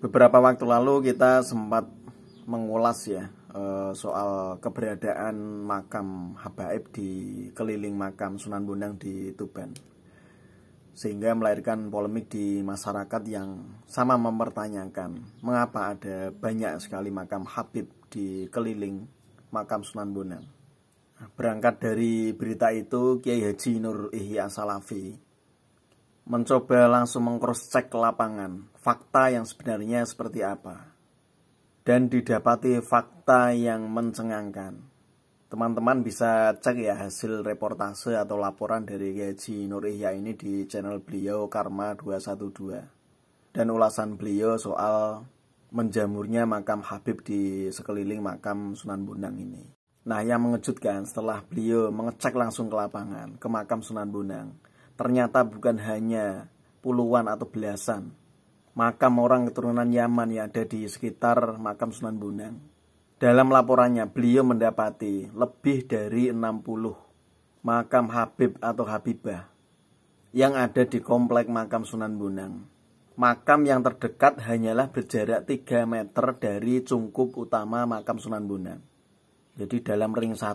Beberapa waktu lalu kita sempat mengulas ya soal keberadaan makam habaib di keliling makam Sunan Bonang di Tuban, sehingga melahirkan polemik di masyarakat yang sama mempertanyakan mengapa ada banyak sekali makam habib di keliling makam Sunan Bonang. Berangkat dari berita itu, Kiai Haji Nur Ihya Salafi mencoba langsung meng-cross-check ke lapangan fakta yang sebenarnya seperti apa, dan didapati fakta yang mencengangkan. Teman-teman bisa cek ya hasil reportase atau laporan dari Kiai Haji Nur Ihya ini di channel beliau Karma 212, dan ulasan beliau soal menjamurnya makam habib di sekeliling makam Sunan Bonang ini. Nah, yang mengejutkan setelah beliau mengecek langsung ke lapangan ke makam Sunan Bonang, ternyata bukan hanya puluhan atau belasan makam orang keturunan Yaman yang ada di sekitar makam Sunan Bonang. Dalam laporannya, beliau mendapati lebih dari 60 makam habib atau habibah yang ada di komplek makam Sunan Bonang. Makam yang terdekat hanyalah berjarak 3 meter dari cungkup utama makam Sunan Bonang. Jadi dalam ring 1.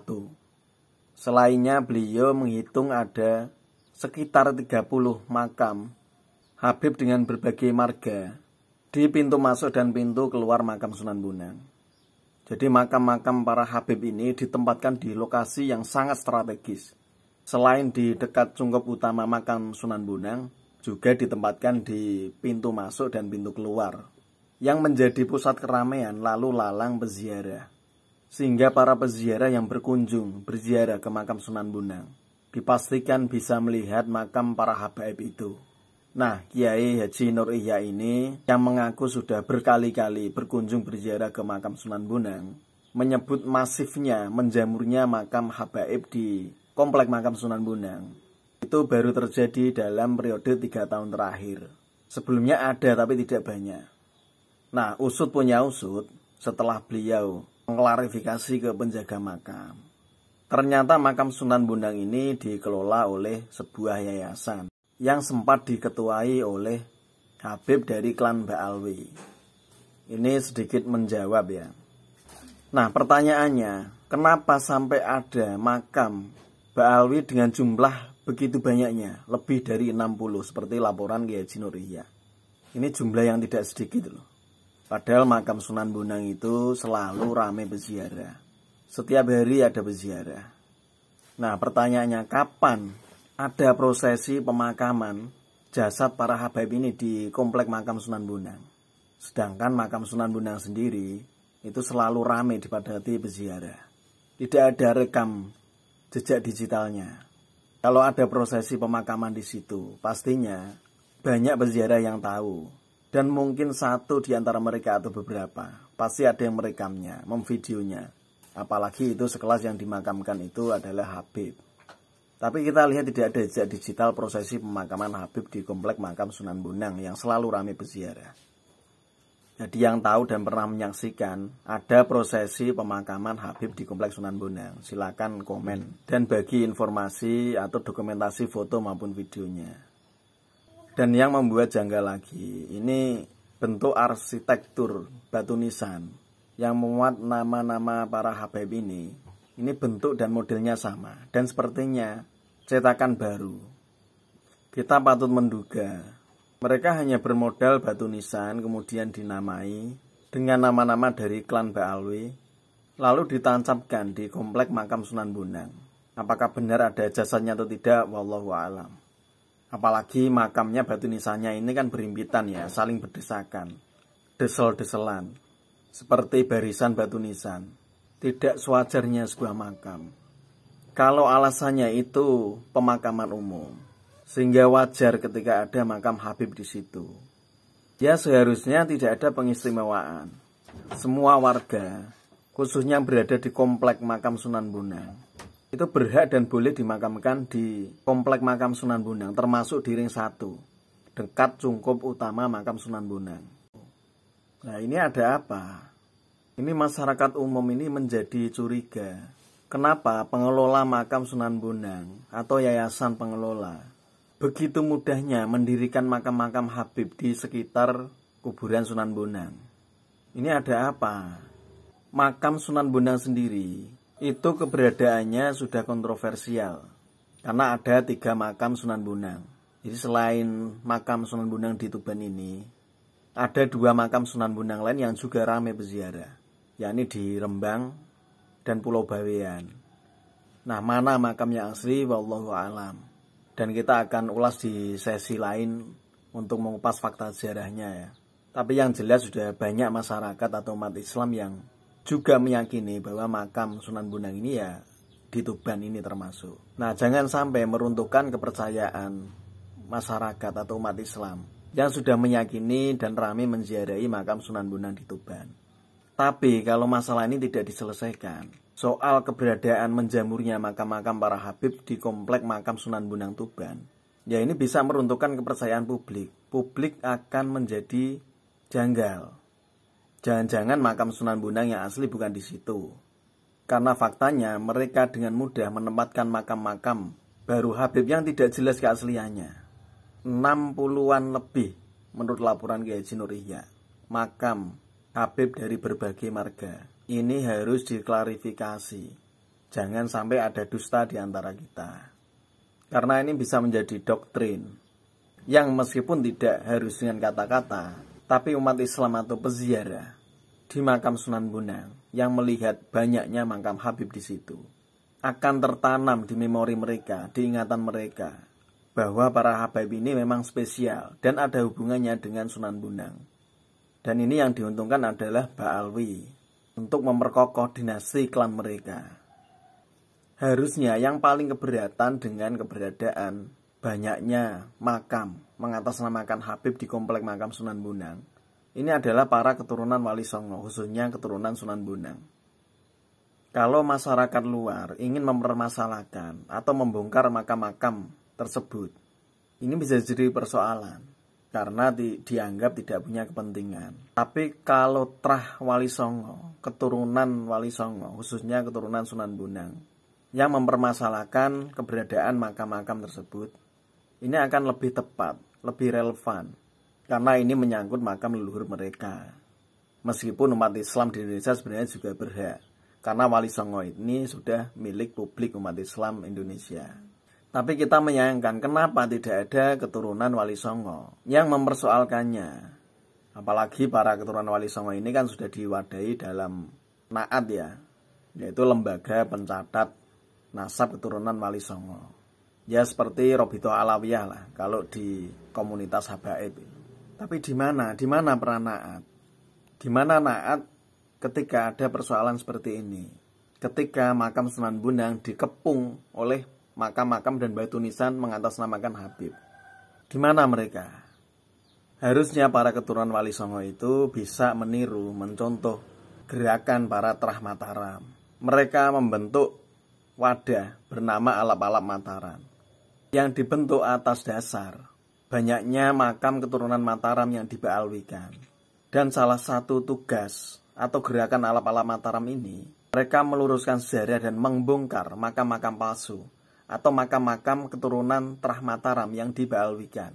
Selainnya beliau menghitung ada sekitar 30 makam habib dengan berbagai marga di pintu masuk dan pintu keluar makam Sunan Bonang. Jadi makam-makam para habib ini ditempatkan di lokasi yang sangat strategis. Selain di dekat cungkup utama makam Sunan Bonang, juga ditempatkan di pintu masuk dan pintu keluar, yang menjadi pusat keramaian lalu lalang peziarah. Sehingga para peziarah yang berkunjung berziarah ke makam Sunan Bonang dipastikan bisa melihat makam para habaib itu. Nah, Kiai Haji Nur Ihya ini yang mengaku sudah berkali-kali berkunjung berziarah ke makam Sunan Bonang menyebut masifnya menjamurnya makam habaib di komplek makam Sunan Bonang itu baru terjadi dalam periode 3 tahun terakhir. Sebelumnya ada tapi tidak banyak. Nah, usut punya usut, setelah beliau mengklarifikasi ke penjaga makam, ternyata makam Sunan Bonang ini dikelola oleh sebuah yayasan yang sempat diketuai oleh habib dari klan Mbak Alwi. Ini sedikit menjawab ya. Nah, pertanyaannya, kenapa sampai ada makam Mbak Alwi dengan jumlah begitu banyaknya, lebih dari 60 seperti laporan Kiai Haji Nur Ihya. Ini jumlah yang tidak sedikit loh. Padahal makam Sunan Bonang itu selalu ramai peziarah. Setiap hari ada peziarah. Nah, pertanyaannya, kapan ada prosesi pemakaman jasad para habaib ini di komplek makam Sunan Bonang? Sedangkan makam Sunan Bonang sendiri itu selalu ramai dipadati peziarah. Tidak ada rekam jejak digitalnya. Kalau ada prosesi pemakaman di situ, pastinya banyak peziarah yang tahu. Dan mungkin satu di antara mereka atau beberapa pasti ada yang merekamnya, memvideonya. Apalagi itu sekelas yang dimakamkan itu adalah habib. Tapi kita lihat tidak ada jejak digital prosesi pemakaman habib di komplek makam Sunan Bonang yang selalu ramai peziarah. Jadi yang tahu dan pernah menyaksikan ada prosesi pemakaman habib di komplek Sunan Bonang, silakan komen dan bagi informasi atau dokumentasi foto maupun videonya. Dan yang membuat janggal lagi, ini bentuk arsitektur batu nisan yang memuat nama-nama para habaib ini bentuk dan modelnya sama, dan sepertinya cetakan baru. Kita patut menduga mereka hanya bermodal batu nisan kemudian dinamai dengan nama-nama dari klan Mbak Alwi, lalu ditancapkan di komplek makam Sunan Bonang. Apakah benar ada jasadnya atau tidak, wallahu a'lam. Apalagi makamnya batu nisannya ini kan berimpitan ya, saling berdesakan, desel-deselan, seperti barisan batu nisan. Tidak sewajarnya sebuah makam. Kalau alasannya itu pemakaman umum, sehingga wajar ketika ada makam habib di situ, ya seharusnya tidak ada pengistimewaan. Semua warga, khususnya yang berada di komplek makam Sunan Bonang, itu berhak dan boleh dimakamkan di komplek makam Sunan Bonang, termasuk di ring 1, dekat cungkup utama makam Sunan Bonang. Nah, ini ada apa? Ini masyarakat umum ini menjadi curiga. Kenapa pengelola makam Sunan Bonang atau yayasan pengelola begitu mudahnya mendirikan makam-makam habib di sekitar kuburan Sunan Bonang. Ini ada apa? Makam Sunan Bonang sendiri itu keberadaannya sudah kontroversial karena ada 3 makam Sunan Bonang. Jadi selain makam Sunan Bonang di Tuban ini, ada 2 makam Sunan Bonang lain yang juga ramai peziarah, yakni di Rembang dan Pulau Bawean. Nah, mana makam yang asli? Wallahu a'lam. Dan kita akan ulas di sesi lain untuk mengupas fakta sejarahnya ya. Tapi yang jelas sudah banyak masyarakat atau umat Islam yang juga meyakini bahwa makam Sunan Bonang ini ya di Tuban ini termasuk. Nah, jangan sampai meruntuhkan kepercayaan masyarakat atau umat Islam yang sudah meyakini dan ramai menziarahi makam Sunan Bonang di Tuban. Tapi kalau masalah ini tidak diselesaikan, soal keberadaan menjamurnya makam-makam para habib di komplek makam Sunan Bonang Tuban, ya ini bisa meruntuhkan kepercayaan publik. Publik akan menjadi janggal. Jangan-jangan makam Sunan Bonang yang asli bukan di situ. Karena faktanya mereka dengan mudah menempatkan makam-makam baru habib yang tidak jelas keasliannya. 60-an lebih menurut laporan Kiai Haji Nur Ihya makam habib dari berbagai marga. Ini harus diklarifikasi. Jangan sampai ada dusta di antara kita. Karena ini bisa menjadi doktrin yang meskipun tidak harus dengan kata-kata, tapi umat Islam atau peziarah di makam Sunan Bonang yang melihat banyaknya makam habib di situ akan tertanam di memori mereka, di ingatan mereka, bahwa para habib ini memang spesial dan ada hubungannya dengan Sunan Bonang. Dan ini yang diuntungkan adalah Ba'alwi untuk memperkokoh dinasti klan mereka. Harusnya yang paling keberatan dengan keberadaan banyaknya makam mengatasnamakan habib di komplek makam Sunan Bonang ini adalah para keturunan Wali Songo, khususnya keturunan Sunan Bonang. Kalau masyarakat luar ingin mempermasalahkan atau membongkar makam-makam tersebut, ini bisa jadi persoalan karena dianggap tidak punya kepentingan. Tapi kalau trah Wali Songo, keturunan Wali Songo, khususnya keturunan Sunan Bonang, yang mempermasalahkan keberadaan makam-makam tersebut, ini akan lebih tepat, lebih relevan, karena ini menyangkut makam leluhur mereka. Meskipun umat Islam di Indonesia sebenarnya juga berhak, karena Wali Songo ini sudah milik publik umat Islam Indonesia. Tapi kita menyayangkan kenapa tidak ada keturunan Wali Songo yang mempersoalkannya. Apalagi para keturunan Wali Songo ini kan sudah diwadahi dalam Naat ya, yaitu lembaga pencatat nasab keturunan Wali Songo. Ya seperti Robito Alawiyah lah kalau di komunitas habaib. Tapi di mana peran Naat? Di mana Naat ketika ada persoalan seperti ini? Ketika makam Sunan Bonang dikepung oleh makam-makam dan batu nisan mengatasnamakan habib. Di mana mereka? Harusnya para keturunan Wali Songo itu bisa meniru, mencontoh gerakan para Trah Mataram. Mereka membentuk wadah bernama Alap-Alap Mataram, yang dibentuk atas dasar banyaknya makam keturunan Mataram yang dibaalwikan. Dan salah satu tugas atau gerakan Alap-Alap Mataram ini, mereka meluruskan sejarah dan membongkar makam-makam palsu atau makam-makam keturunan Trah Mataram yang dibaalwikan.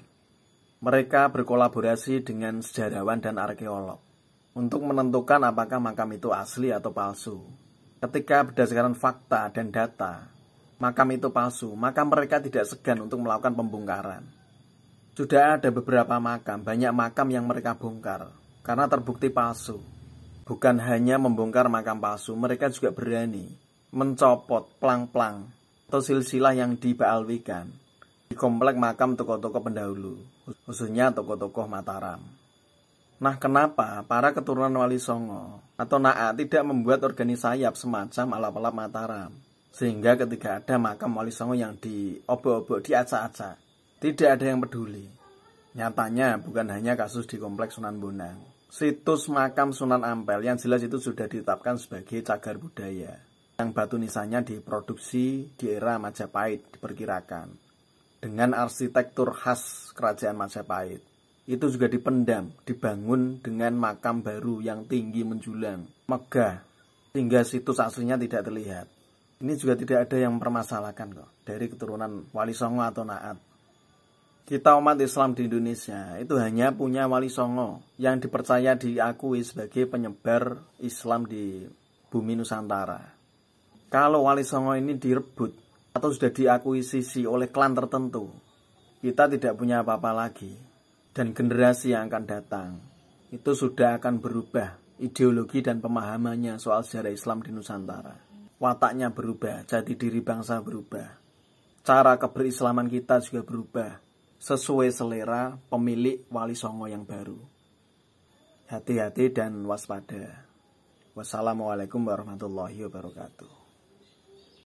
Mereka berkolaborasi dengan sejarawan dan arkeolog untuk menentukan apakah makam itu asli atau palsu. Ketika berdasarkan fakta dan data, makam itu palsu, maka mereka tidak segan untuk melakukan pembongkaran. Sudah ada beberapa makam, banyak makam yang mereka bongkar karena terbukti palsu. Bukan hanya membongkar makam palsu, mereka juga berani mencopot plang-plang atau silsilah yang dibaalwikan di komplek makam tokoh-tokoh pendahulu, khususnya tokoh-tokoh Mataram. Nah, kenapa para keturunan Wali Songo atau Naat tidak membuat organisayap semacam Alap-Alap Mataram? Sehingga ketika ada makam Wali Songo yang diobok-obok, diacak-acak, tidak ada yang peduli. Nyatanya bukan hanya kasus di kompleks Sunan Bonang. Situs makam Sunan Ampel yang jelas itu sudah ditetapkan sebagai cagar budaya, yang batu nisannya diproduksi di era Majapahit diperkirakan, dengan arsitektur khas kerajaan Majapahit. Itu juga dipendam, dibangun dengan makam baru yang tinggi menjulang, megah, hingga situs aslinya tidak terlihat. Ini juga tidak ada yang mempermasalahkan kok, dari keturunan Wali Songo atau Naat. Kita umat Islam di Indonesia itu hanya punya Wali Songo yang dipercaya diakui sebagai penyebar Islam di bumi Nusantara. Kalau Wali Songo ini direbut atau sudah diakuisisi oleh klan tertentu, kita tidak punya apa-apa lagi. Dan generasi yang akan datang itu sudah akan berubah ideologi dan pemahamannya soal sejarah Islam di Nusantara. Wataknya berubah, jati diri bangsa berubah. Cara keberislaman kita juga berubah sesuai selera pemilik Wali Songo yang baru. Hati-hati dan waspada. Wassalamualaikum warahmatullahi wabarakatuh.